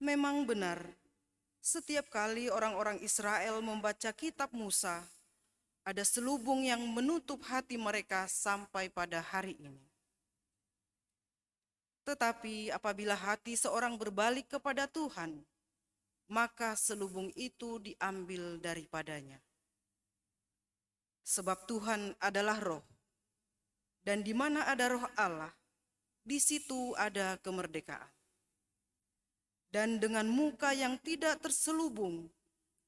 Memang benar, setiap kali orang-orang Israel membaca kitab Musa, ada selubung yang menutup hati mereka sampai pada hari ini. Tetapi apabila hati seorang berbalik kepada Tuhan, maka selubung itu diambil daripadanya. Sebab Tuhan adalah roh, dan di mana ada roh Allah, di situ ada kemerdekaan. Dan dengan muka yang tidak terselubung,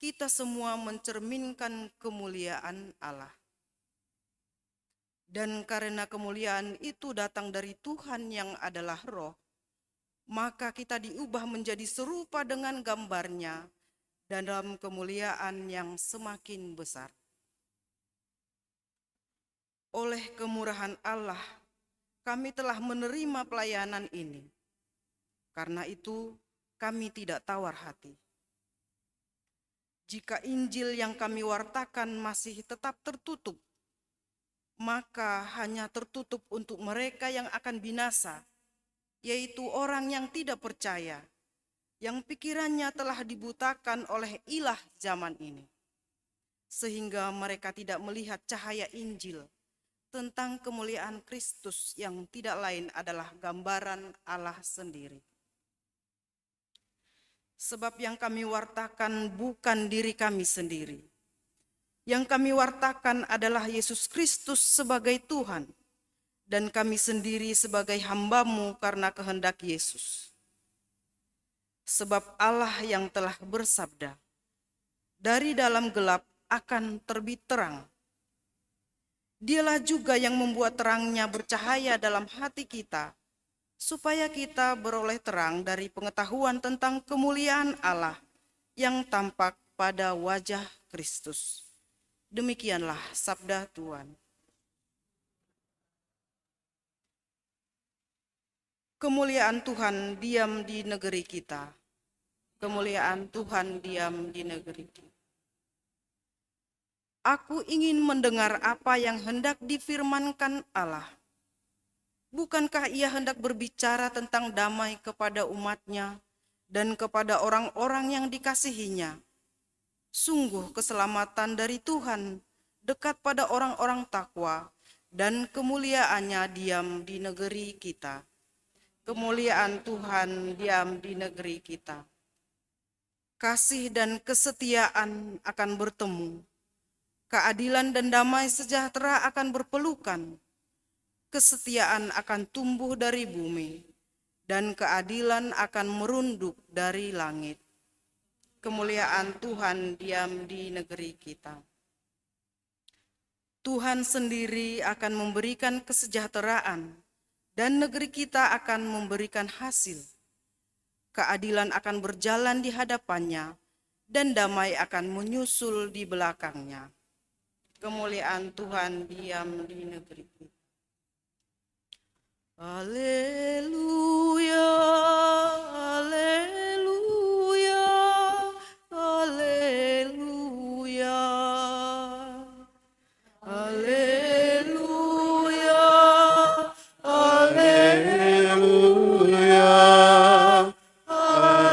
kita semua mencerminkan kemuliaan Allah. Dan karena kemuliaan itu datang dari Tuhan yang adalah roh, maka kita diubah menjadi serupa dengan gambar-Nya dalam kemuliaan yang semakin besar. Oleh kemurahan Allah, kami telah menerima pelayanan ini. Karena itu, kami tidak tawar hati. Jika Injil yang kami wartakan masih tetap tertutup, maka hanya tertutup untuk mereka yang akan binasa, yaitu orang yang tidak percaya, yang pikirannya telah dibutakan oleh ilah zaman ini, sehingga mereka tidak melihat cahaya Injil tentang kemuliaan Kristus yang tidak lain adalah gambaran Allah sendiri. Sebab yang kami wartakan bukan diri kami sendiri. Yang kami wartakan adalah Yesus Kristus sebagai Tuhan, dan kami sendiri sebagai hamba-Mu karena kehendak Yesus. Sebab Allah yang telah bersabda, dari dalam gelap akan terbit terang. Dialah juga yang membuat terang-Nya bercahaya dalam hati kita, supaya kita beroleh terang dari pengetahuan tentang kemuliaan Allah yang tampak pada wajah Kristus. Demikianlah sabda Tuhan. Kemuliaan Tuhan diam di negeri kita. Kemuliaan Tuhan diam di negeri kita. Aku ingin mendengar apa yang hendak difirmankan Allah. Bukankah Ia hendak berbicara tentang damai kepada umat-Nya dan kepada orang-orang yang dikasihi-Nya? Sungguh keselamatan dari Tuhan dekat pada orang-orang takwa, dan kemuliaan-Nya diam di negeri kita. Kemuliaan Tuhan diam di negeri kita. Kasih dan kesetiaan akan bertemu. Keadilan dan damai sejahtera akan berpelukan. Kesetiaan akan tumbuh dari bumi, dan keadilan akan merunduk dari langit. Kemuliaan Tuhan diam di negeri kita. Tuhan sendiri akan memberikan kesejahteraan, dan negeri kita akan memberikan hasil. Keadilan akan berjalan di hadapannya, dan damai akan menyusul di belakangnya. Kemuliaan Tuhan diam di negeri kita. Haleluya, haleluya, haleluya, haleluya, haleluya, haleluya.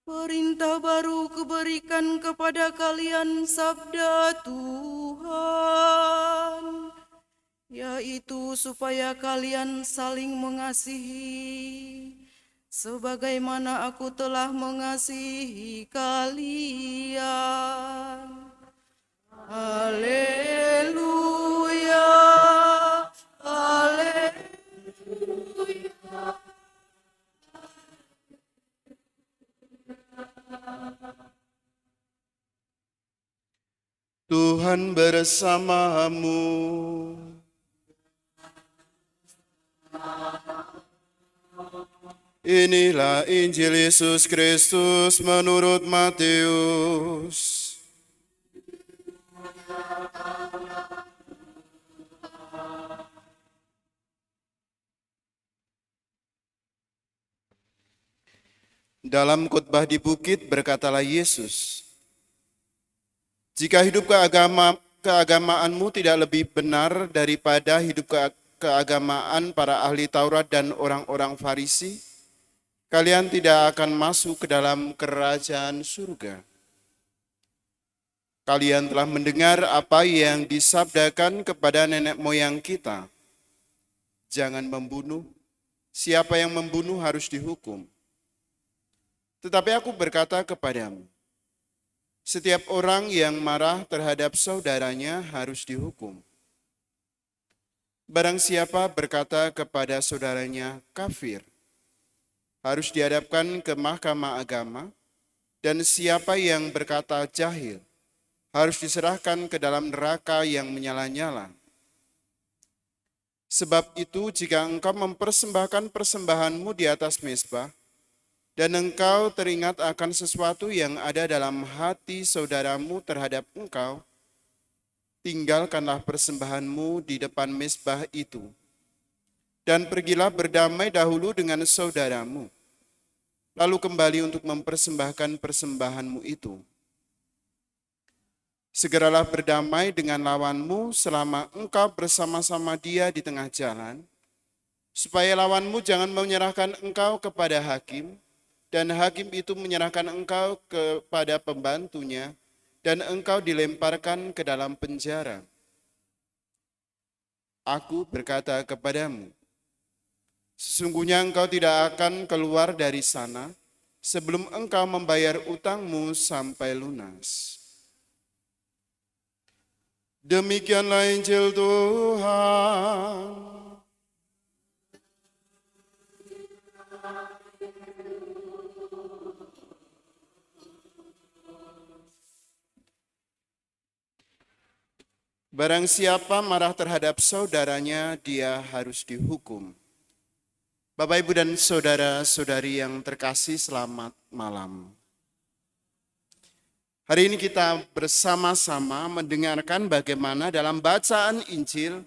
Perintah baru kuberikan kepada kalian sabda Tuhan, yaitu supaya kalian saling mengasihi, sebagaimana aku telah mengasihi kalian. Haleluya, haleluya. Tuhan bersamamu. Inilah Injil Yesus Kristus menurut Matius. Dalam khotbah di bukit berkatalah Yesus, jika hidup keagamaanmu tidak lebih benar daripada hidup keagamaan para ahli Taurat dan orang-orang Farisi, kalian tidak akan masuk ke dalam kerajaan surga. Kalian telah mendengar apa yang disabdakan kepada nenek moyang kita. Jangan membunuh, siapa yang membunuh harus dihukum. Tetapi aku berkata kepadamu, setiap orang yang marah terhadap saudaranya harus dihukum. Barang siapa berkata kepada saudaranya kafir, harus dihadapkan ke mahkamah agama, dan siapa yang berkata jahil, harus diserahkan ke dalam neraka yang menyala-nyala. Sebab itu jika engkau mempersembahkan persembahanmu di atas mezbah, dan engkau teringat akan sesuatu yang ada dalam hati saudaramu terhadap engkau, tinggalkanlah persembahanmu di depan mezbah itu, dan pergilah berdamai dahulu dengan saudaramu, lalu kembali untuk mempersembahkan persembahanmu itu. Segeralah berdamai dengan lawanmu selama engkau bersama-sama dia di tengah jalan, supaya lawanmu jangan menyerahkan engkau kepada hakim, dan hakim itu menyerahkan engkau kepada pembantunya, dan engkau dilemparkan ke dalam penjara. Aku berkata kepadamu, sesungguhnya engkau tidak akan keluar dari sana sebelum engkau membayar utangmu sampai lunas. Demikianlah Injil Tuhan. Barang siapa marah terhadap saudaranya, dia harus dihukum. Bapak, Ibu, dan saudara-saudari yang terkasih, selamat malam. Hari ini kita bersama-sama mendengarkan bagaimana dalam bacaan Injil,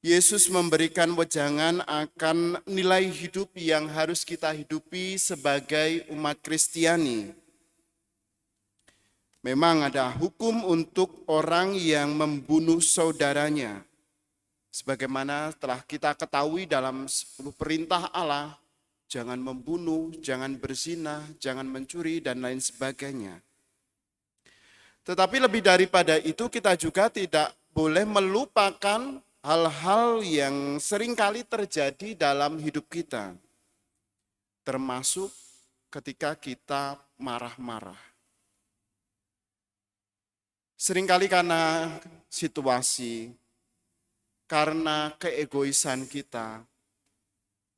Yesus memberikan wejangan akan nilai hidup yang harus kita hidupi sebagai umat Kristiani. Memang ada hukum untuk orang yang membunuh saudaranya. Sebagaimana telah kita ketahui dalam 10 perintah Allah, jangan membunuh, jangan berzina, jangan mencuri, dan lain sebagainya. Tetapi lebih daripada itu, kita juga tidak boleh melupakan hal-hal yang seringkali terjadi dalam hidup kita. Termasuk ketika kita marah-marah. Seringkali karena situasi, karena keegoisan kita,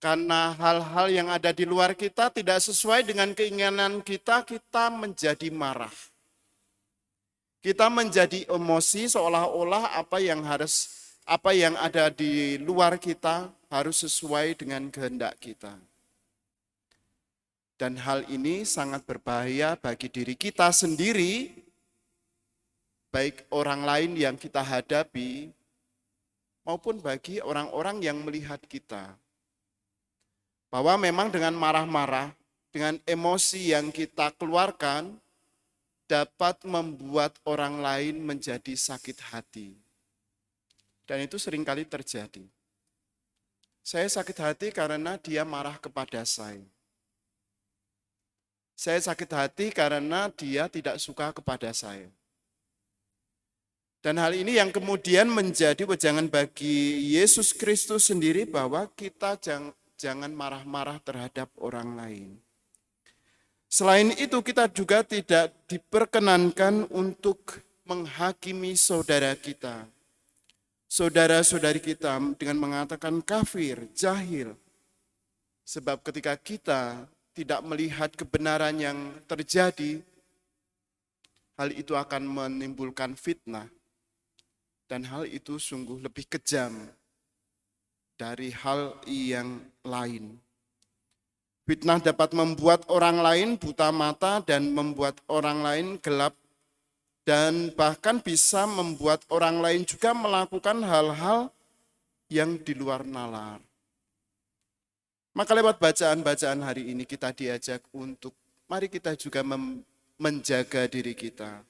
karena hal-hal yang ada di luar kita tidak sesuai dengan keinginan kita, kita menjadi marah. Kita menjadi emosi seolah-olah apa yang ada di luar kita harus sesuai dengan kehendak kita. Dan hal ini sangat berbahaya bagi diri kita sendiri, baik orang lain yang kita hadapi, maupun bagi orang-orang yang melihat kita. Bahwa memang dengan marah-marah, dengan emosi yang kita keluarkan, dapat membuat orang lain menjadi sakit hati. Dan itu seringkali terjadi. Saya sakit hati karena dia marah kepada saya. Saya sakit hati karena dia tidak suka kepada saya. Dan hal ini yang kemudian menjadi wejangan bagi Yesus Kristus sendiri bahwa kita jangan marah-marah terhadap orang lain. Selain itu kita juga tidak diperkenankan untuk menghakimi saudara kita, saudara-saudari kita dengan mengatakan kafir, jahil. Sebab ketika kita tidak melihat kebenaran yang terjadi, hal itu akan menimbulkan fitnah. Dan hal itu sungguh lebih kejam dari hal yang lain. Fitnah dapat membuat orang lain buta mata dan membuat orang lain gelap, dan bahkan bisa membuat orang lain juga melakukan hal-hal yang di luar nalar. Maka lewat bacaan-bacaan hari ini kita diajak untuk mari kita juga menjaga diri kita.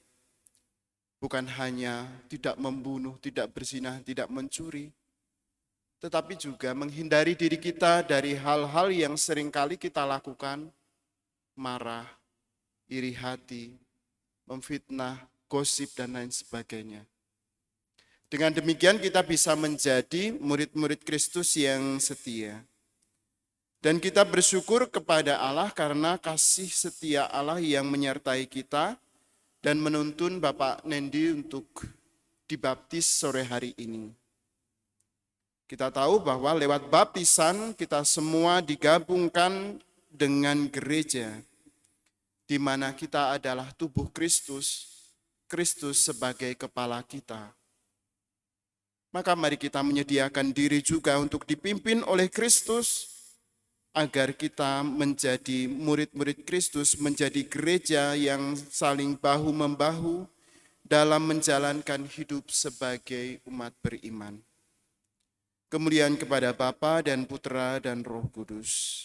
Bukan hanya tidak membunuh, tidak berzina, tidak mencuri, tetapi juga menghindari diri kita dari hal-hal yang seringkali kita lakukan, marah, iri hati, memfitnah, gosip, dan lain sebagainya. Dengan demikian kita bisa menjadi murid-murid Kristus yang setia. Dan kita bersyukur kepada Allah karena kasih setia Allah yang menyertai kita dan menuntun Bapak Nendi untuk dibaptis sore hari ini. Kita tahu bahwa lewat baptisan kita semua digabungkan dengan gereja, di mana kita adalah tubuh Kristus, Kristus sebagai kepala kita. Maka mari kita menyediakan diri juga untuk dipimpin oleh Kristus, agar kita menjadi murid-murid Kristus, menjadi gereja yang saling bahu-membahu dalam menjalankan hidup sebagai umat beriman. Kemuliaan kepada Bapa dan Putra dan Roh Kudus.